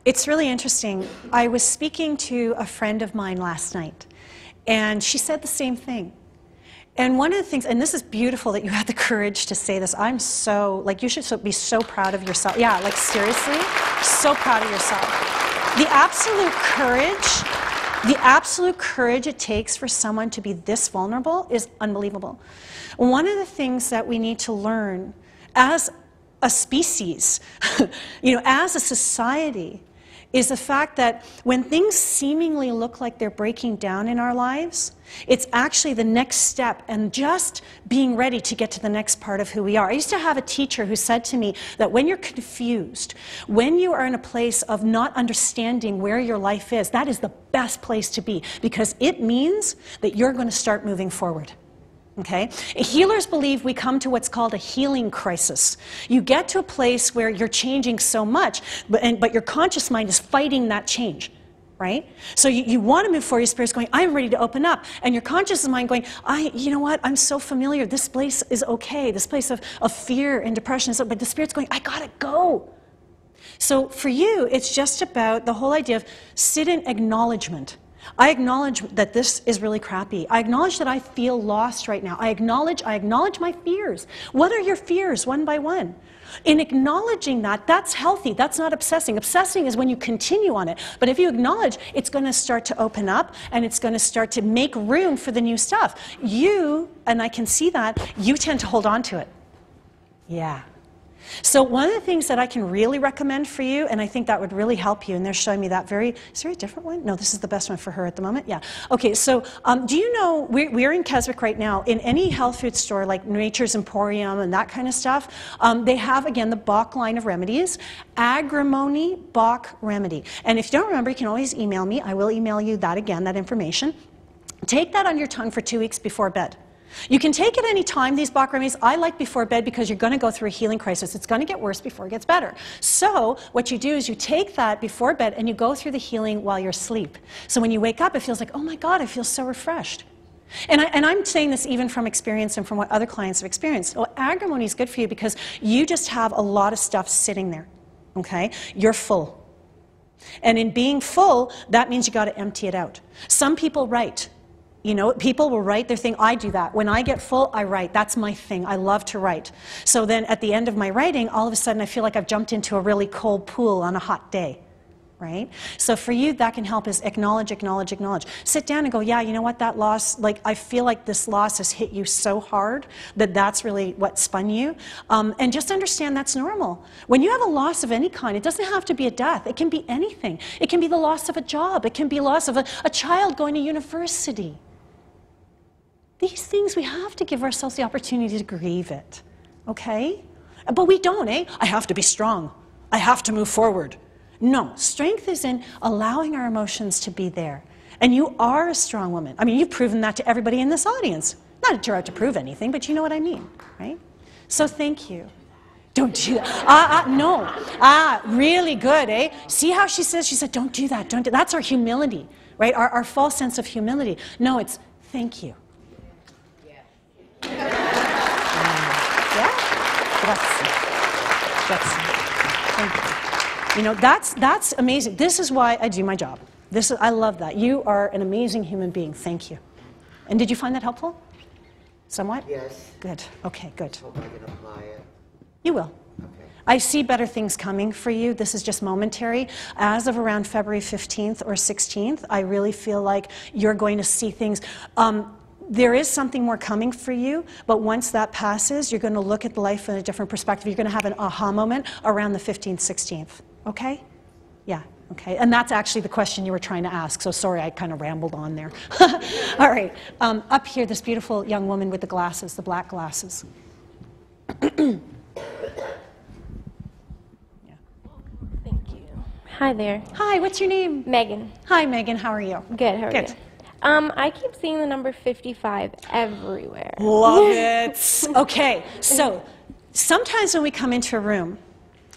It's really interesting. I was speaking to a friend of mine last night, and she said the same thing. And one of the things, and this is beautiful that you had the courage to say this. I'm so, like, you should be so proud of yourself. Yeah, like, seriously, so proud of yourself. The absolute courage it takes for someone to be this vulnerable is unbelievable. One of the things that we need to learn as a species, as a society, is the fact that when things seemingly look like they're breaking down in our lives, it's actually the next step and just being ready to get to the next part of who we are. I used to have a teacher who said to me that when you're confused, when you are in a place of not understanding where your life is, that is the best place to be, because it means that you're going to start moving forward. Okay? Healers believe we come to what's called a healing crisis. You get to a place where you're changing so much, but your conscious mind is fighting that change, right? So you want to move forward, your spirit's going, I'm ready to open up. And your conscious mind going, you know what, I'm so familiar, this place is okay, this place of fear and depression, but the spirit's going, I gotta go. So for you, it's just about the whole idea of sit in acknowledgement. I acknowledge that this is really crappy. I acknowledge that I feel lost right now. I acknowledge my fears. What are your fears, one by one? In acknowledging that, that's healthy. That's not obsessing. Obsessing is when you continue on it. But if you acknowledge, it's going to start to open up, and it's going to start to make room for the new stuff. You, and I can see that, you tend to hold on to it. Yeah. So one of the things that I can really recommend for you, and I think that would really help you, and they're showing me that is there a different one? No, this is the best one for her at the moment. Yeah. Okay, so do you know, we're in Keswick right now, in any health food store like Nature's Emporium and that kind of stuff, they have, again, the Bach line of remedies, Agrimony Bach Remedy. And if you don't remember, you can always email me. I will email you that again, that information. Take that on your tongue for 2 weeks before bed. You can take it any time, these Bach remedies. I like before bed because you're going to go through a healing crisis. It's going to get worse before it gets better. So what you do is you take that before bed and you go through the healing while you're asleep. So when you wake up, it feels like, oh my God, I feel so refreshed. And I'm saying this even from experience and from what other clients have experienced. Well, agrimony is good for you because you just have a lot of stuff sitting there, okay? You're full. And in being full, that means you got to empty it out. Some people write. You know, people will write their thing. I do that. When I get full, I write. That's my thing. I love to write. So then at the end of my writing, all of a sudden I feel like I've jumped into a really cold pool on a hot day, right? So for you, that can help is acknowledge, acknowledge, acknowledge. Sit down and go, yeah, you know what, that loss, like I feel like this loss has hit you so hard that that's really what spun you. And just understand that's normal. When you have a loss of any kind, it doesn't have to be a death. It can be anything. It can be the loss of a job. It can be loss of a child going to university. These things, we have to give ourselves the opportunity to grieve it, okay? But we don't, eh? I have to be strong. I have to move forward. No, strength is in allowing our emotions to be there. And you are a strong woman. I mean, you've proven that to everybody in this audience. Not that you're out to prove anything, but you know what I mean, right? So thank you. Don't do that. No. Really good, eh? See how she says, she said, don't do that, don't do that. That's our humility, right? Our false sense of humility. No, it's thank you. Thank you. You know, that's amazing. This is why I do my job. I love that. You are an amazing human being. Thank you. And did you find that helpful? Somewhat? Yes. Good. Okay, good. Hope I can apply it. You will. Okay. I see better things coming for you. This is just momentary. As of around February 15th or 16th, I really feel like you're going to see things. There is something more coming for you, but once that passes, you're going to look at life in a different perspective. You're going to have an aha moment around the 15th, 16th. Okay? Yeah. Okay. And that's actually the question you were trying to ask, so sorry I kind of rambled on there. All right. Up here, this beautiful young woman with the glasses, the black glasses. Thank you. Hi there. Hi, what's your name? Megan. Hi, Megan. How are you? Good. How are you? I keep seeing the number 55 everywhere. Love it. Okay, so sometimes when we come into a room,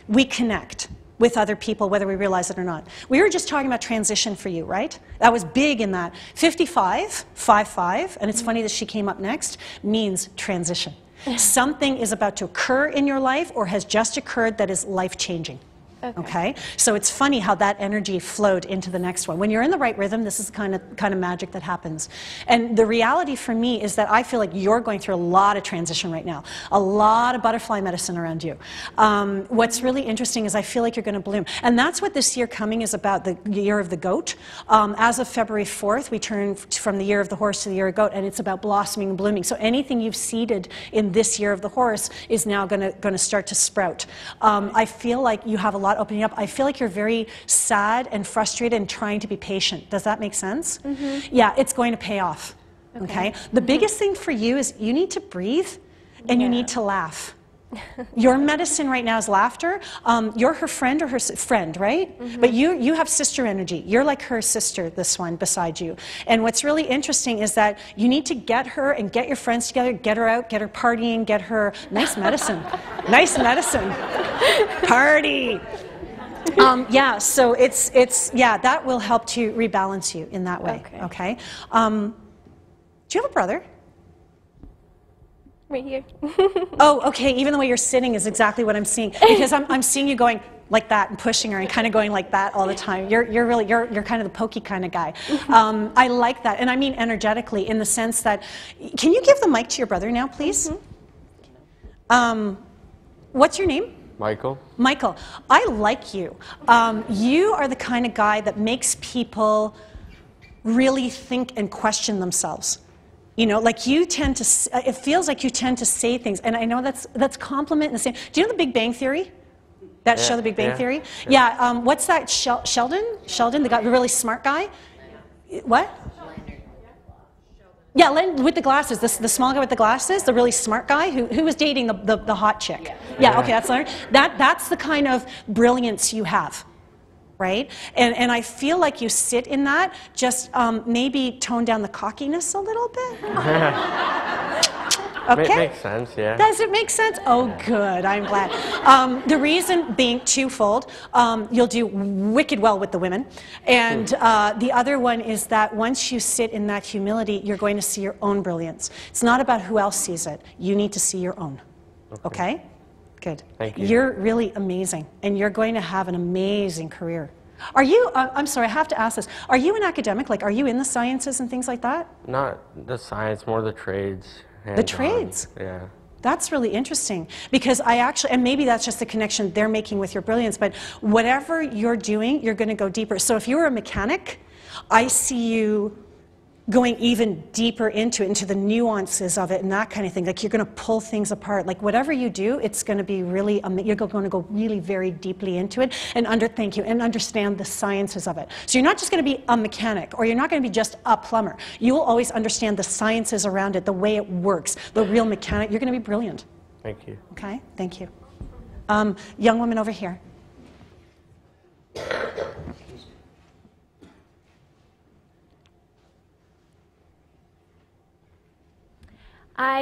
we connect with other people, whether we realize it or not. We were just talking about transition for you, right? That was big in that. 55, 5-5, and it's funny that she came up next, means transition. Something is about to occur in your life or has just occurred that is life-changing. Okay? So it's funny how that energy flowed into the next one. When you're in the right rhythm, this is kind of magic that happens. And the reality for me is that I feel like you're going through a lot of transition right now. A lot of butterfly medicine around you. What's really interesting is I feel like you're going to bloom. And that's what this year coming is about, the year of the goat. As of February 4th, we turn from the year of the horse to the year of goat, and it's about blossoming and blooming. So anything you've seeded in this year of the horse is now going to start to sprout. I feel like you have a lot opening up. I feel like you're very sad and frustrated and trying to be patient. Does that make sense? Yeah, it's going to pay off. Okay? The biggest thing for you is you need to breathe and you need to laugh. Your medicine right now is laughter. You're her friend or her friend, right? But you have sister energy. You're like her sister, this one beside you. And what's really interesting is that you need to get her and get your friends together, get her out, get her partying, get her nice medicine. Nice medicine. Party. Yeah, so yeah, that will help to rebalance you in that way. Okay. Do you have a brother? Right here. Oh, okay. Even the way you're sitting is exactly what I'm seeing, because I'm seeing you going like that and pushing her and kind of going like that all the time. You're kind of the pokey kind of guy. I like that, and I mean energetically in the sense that, can you give the mic to your brother now, please? What's your name? Michael. Michael, I like you. You are the kind of guy that makes people really think and question themselves. You know, like you tend to, it feels like you tend to say things, and I know that's compliment in the same. Do you know the Big Bang Theory? That show, The Big Bang Theory? Yeah, what's that, Sheldon? Sheldon, the really smart guy? What? Yeah, with the glasses, the small guy with the glasses, the really smart guy who was dating the hot chick. Yeah, okay, that's Leonard. That's the kind of brilliance you have, right? And I feel like you sit in that, just maybe tone down the cockiness a little bit. Okay? Makes sense, yeah. Does it make sense? Oh, good. I'm glad. The reason being twofold. You'll do wicked well with the women. And the other one is that once you sit in that humility, you're going to see your own brilliance. It's not about who else sees it. You need to see your own. Okay? Good. Thank you. You're really amazing. And you're going to have an amazing career. Are you, I'm sorry, I have to ask this. Are you an academic? Like, are you in the sciences and things like that? Not the science, more the trades. The trades? Yeah. That's really interesting, because I actually, and maybe that's just the connection they're making with your brilliance, but whatever you're doing, you're going to go deeper. So if you're a mechanic, I see you going even deeper into the nuances of it and that kind of thing. Like you're going to pull things apart. Like whatever you do, it's going to be really, you're going to go really very deeply into it and understand the sciences of it. So you're not just going to be a mechanic, or you're not going to be just a plumber. You will always understand the sciences around it, the way it works, the real mechanic. You're going to be brilliant. Thank you. Okay, thank you. Young woman over here.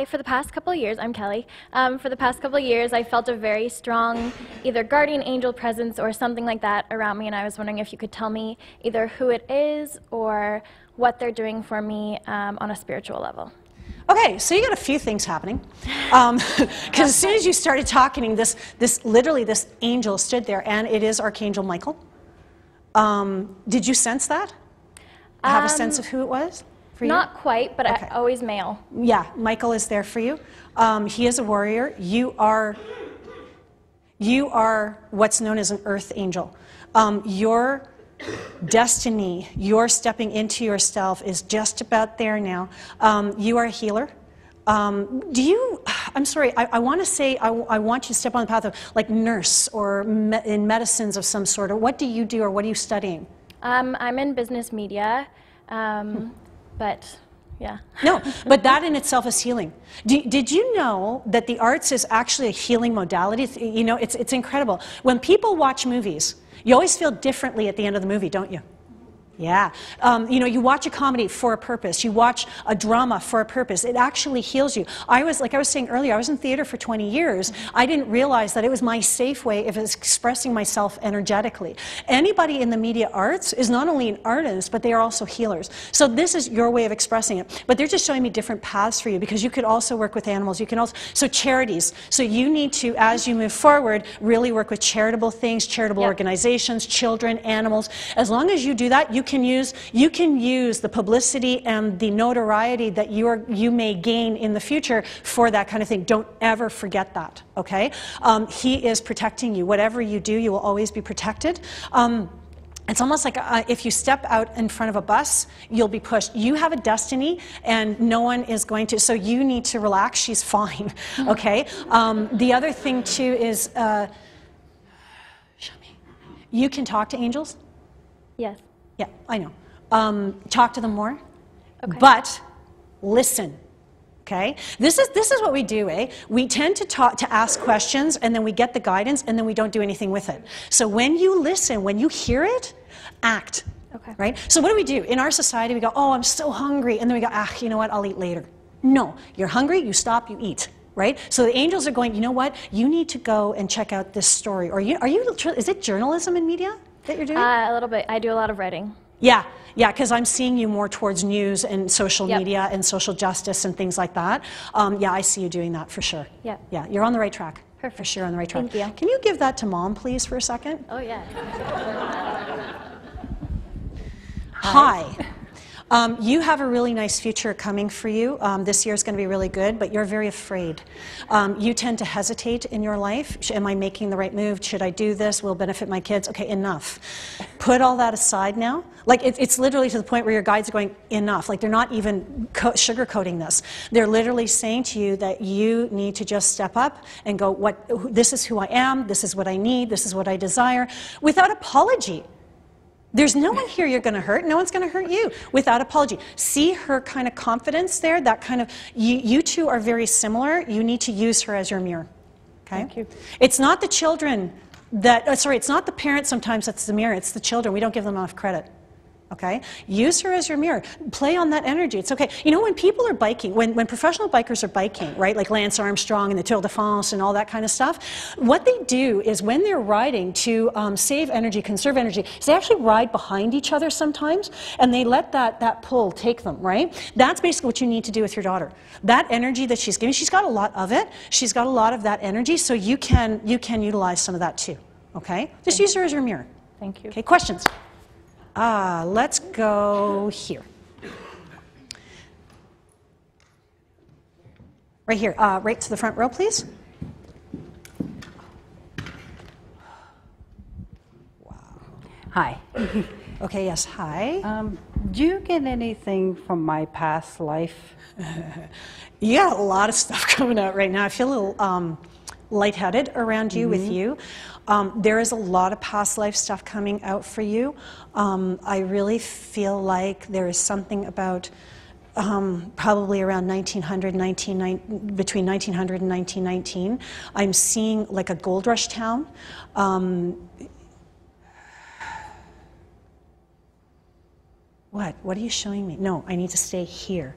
For the past couple of years, I'm Kelly. For the past couple of years, I felt a very strong either guardian angel presence or something like that around me, and I was wondering if you could tell me either who it is or what they're doing for me on a spiritual level. Okay, so you got a few things happening. Because as soon as you started talking, literally this angel stood there, and it is Archangel Michael. Did you sense that? Have a sense of who it was? Not quite, but okay. Always male. Yeah, Michael is there for you. He is a warrior. You are what's known as an earth angel. Your destiny, your stepping into yourself is just about there now. You are a healer. I'm sorry, I want to say, I want you to step on the path of like nurse or in medicines of some sort, or what do you do, or what are you studying? I'm in business media. But, yeah. No, but that in itself is healing. Did you know that the arts is actually a healing modality? You know, it's incredible. When people watch movies, you always feel differently at the end of the movie, don't you? Yeah. You know, you watch a comedy for a purpose. You watch a drama for a purpose. It actually heals you. Like I was saying earlier, I was in theater for 20 years. I didn't realize that it was my safe way of expressing myself energetically. Anybody in the media arts is not only an artist, but they are also healers. So this is your way of expressing it. But they're just showing me different paths for you, because you could also work with animals. You can also, so charities. So you need to, as you move forward, really work with charitable things, charitable organizations, children, animals. As long as you do that, you can use the publicity and the notoriety that you may gain in the future for that kind of thing. Don't ever forget that, okay? He is protecting you. Whatever you do, you will always be protected. It's almost like if you step out in front of a bus, you'll be pushed. You have a destiny, and no one is going to, so you need to relax. She's fine, okay? The other thing, too, is, you can talk to angels? Yes. Yeah, I know. Talk to them more, Okay. but listen. Okay, this is what we do. We tend to ask questions, and then we get the guidance, and then we don't do anything with it. So when you listen, when you hear it, act. Okay. Right. So what do? In our society, we go, "Oh, I'm so hungry," and then we go, "Ah, you know what? I'll eat later." No, you're hungry. You stop. You eat. Right? So the angels are going, you know what? You need to go and check out this story. Or is it journalism and media that you're doing? A little bit. I do a lot of writing. Yeah, because I'm seeing you more towards news and social media and social justice and things like that. Yeah, I see you doing that for sure. Yeah. Yeah, you're on the right track. Perfect. For sure on the right track. Thank you. Can you give that to Mom, please, for a second? Oh, yeah. Hi. You have a really nice future coming for you. This year is going to be really good, but you're very afraid. You tend to hesitate in your life. Am I making the right move? Should I do this? Will it benefit my kids? Okay, enough. Put all that aside now. Like, it's literally to the point where your guides are going, enough. Like, they're not even sugarcoating this. They're literally saying to you that you need to just step up and go, this is who I am, this is what I need, this is what I desire, without apology. There's no one here you're going to hurt. No one's going to hurt you without apology. See her kind of confidence there, that kind of, you two are very similar. You need to use her as your mirror. Okay? Thank you. It's not the children that, it's not the parents sometimes that's the mirror. It's the children. We don't give them enough credit. Okay? Use her as your mirror. Play on that energy. It's okay. You know, when people are biking, when professional bikers are biking, right, like Lance Armstrong and the Tour de France and all that kind of stuff, what they do is when they're riding to save energy, conserve energy, is they actually ride behind each other sometimes, and they let that pull take them, right? That's basically what you need to do with your daughter. That energy that she's giving, she's got a lot of it. She's got a lot of that energy, so you can utilize some of that too. Okay? Just use her as your mirror. Thank you. Okay, questions? Let's go here. Right here, right to the front row, please. Wow. Hi. Okay, yes, hi. Do you get anything from my past life? You got a lot of stuff coming out right now. I feel a little lightheaded around you with you. There is a lot of past life stuff coming out for you. I really feel like there is something about probably around 1900, between 1900 and 1919. I'm seeing like a gold rush town. What are you showing me? No, I need to stay here.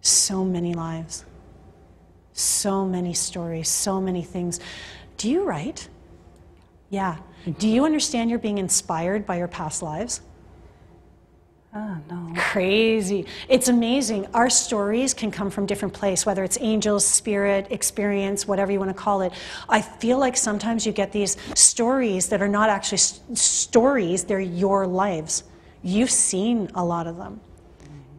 So many lives. So many stories, so many things. Do you write? Yeah. Do you understand you're being inspired by your past lives? No. Crazy. It's amazing. Our stories can come from different places, whether it's angels, spirit, experience, whatever you want to call it. I feel like sometimes you get these stories that are not actually stories, they're your lives. You've seen a lot of them.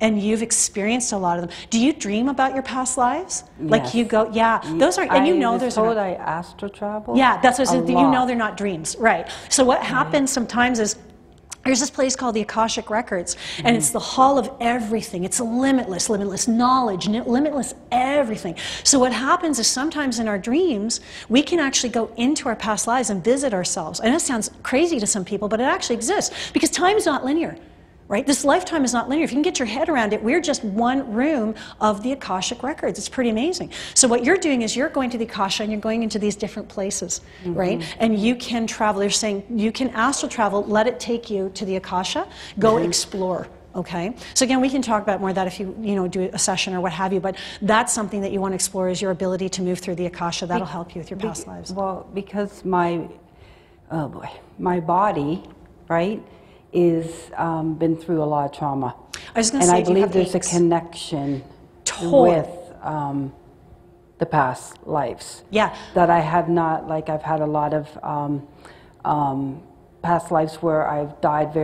And you've experienced a lot of them. Do you dream about your past lives? Yes. Like you go, yeah, those are, and you know there's I was told I astral travel. Yeah, that's what I said, you lot. know they're not dreams, right? So what happens sometimes is, there's this place called the Akashic Records, and it's the hall of everything. It's limitless knowledge, limitless everything. So what happens is sometimes in our dreams, we can actually go into our past lives and visit ourselves. I know it sounds crazy to some people, but it actually exists, because time's not linear. right? This lifetime is not linear. If you can get your head around it, we're just one room of the Akashic records. It's pretty amazing. So what you're doing is you're going to the Akasha and you're going into these different places, right? And you can travel. You're saying you can astral travel, let it take you to the Akasha, go explore. Okay, so again, we can talk about more of that if you do a session or what have you, but that's something that you want to explore, is your ability to move through the Akasha. That'll help you with your past lives. Well, because my body, right, is been through a lot of trauma. I was going to say, and I believe there's aches? a connection Totally. with the past lives. Yeah. That I have not, like I've had a lot of past lives where I've died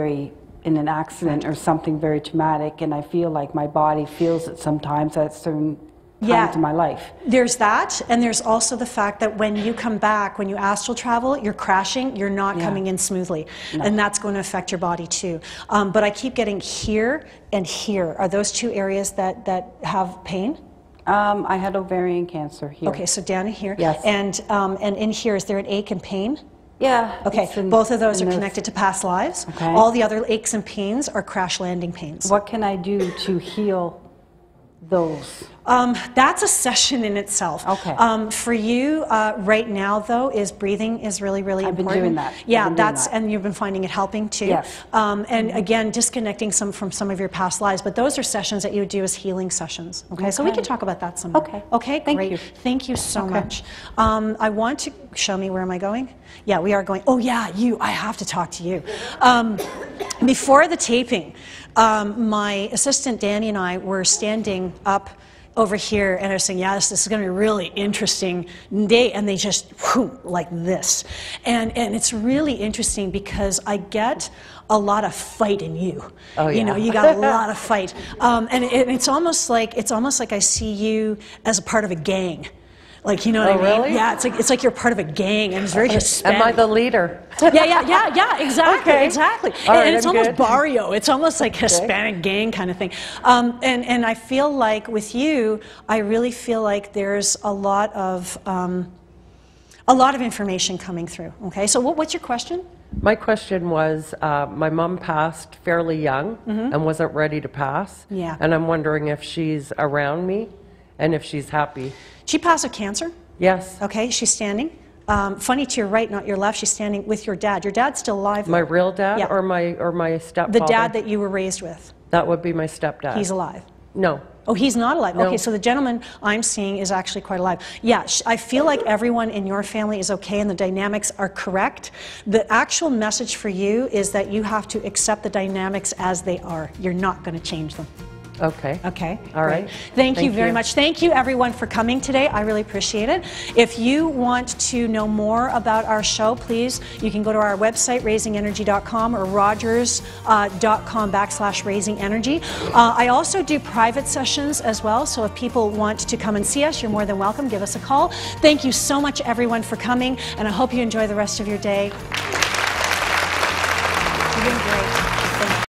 in an accident or something very traumatic, and I feel like my body feels it sometimes at certain times in my life. There's that, and there's also the fact that when you come back, when you astral travel, you're crashing, you're not coming in smoothly, and that's going to affect your body too. But I keep getting here and here. Are those two areas that have pain? I had ovarian cancer here. Okay, so down in here. Yes. And in here, is there an ache and pain? Yeah. Okay, both of those are connected to past lives. Okay. All the other aches and pains are crash landing pains. What can I do to heal those? That's a session in itself. Okay. For you, right now, though, is breathing is really, really important. I've been doing that. Yeah, and you've been finding it helping too. Yes. And again, disconnecting from some of your past lives. But those are sessions that you would do as healing sessions. Okay, so we can talk about that some more. Okay. Okay, Thank great. you. Thank you so much. I want to show me, where am I going? Yeah, we are going. Oh yeah, I have to talk to you. Before the taping, my assistant Danny and I were standing up over here, and I was saying, yes, this is going to be a really interesting day, and they just, whoo, like this. And it's really interesting because I get a lot of fight in you. Oh, yeah. You got a lot of fight. And it's almost like I see you as a part of a gang. Like, you know what I mean? Really? Yeah, it's like you're part of a gang, and it's very Hispanic. Am I the leader? Yeah, exactly, Okay. exactly. All right, and it's I'm almost good. barrio. It's almost like Hispanic gang kind of thing. And I feel like with you, I really feel like there's a lot of information coming through. Okay, so what's your question? My question was, my mom passed fairly young and wasn't ready to pass. Yeah. And I'm wondering if she's around me and if she's happy. She passed of cancer. Yes. Okay, she's standing. Funny, to your right, not your left. She's standing with your dad. Your dad's still alive. My real dad, Yeah. or my stepfather? The dad that you were raised with. That would be my stepdad. He's alive. No. Oh, he's not alive. No. Okay, so the gentleman I'm seeing is actually quite alive. Yeah, I feel like everyone in your family is okay and the dynamics are correct. The actual message for you is that you have to accept the dynamics as they are. You're not going to change them. Okay. Okay. All right. Great. Thank you very much. Thank you, everyone, for coming today. I really appreciate it. If you want to know more about our show, please, you can go to our website, raisingenergy.com or rogers.com/raisingenergy. I also do private sessions as well, so if people want to come and see us, you're more than welcome. Give us a call. Thank you so much, everyone, for coming, and I hope you enjoy the rest of your day. You're doing great.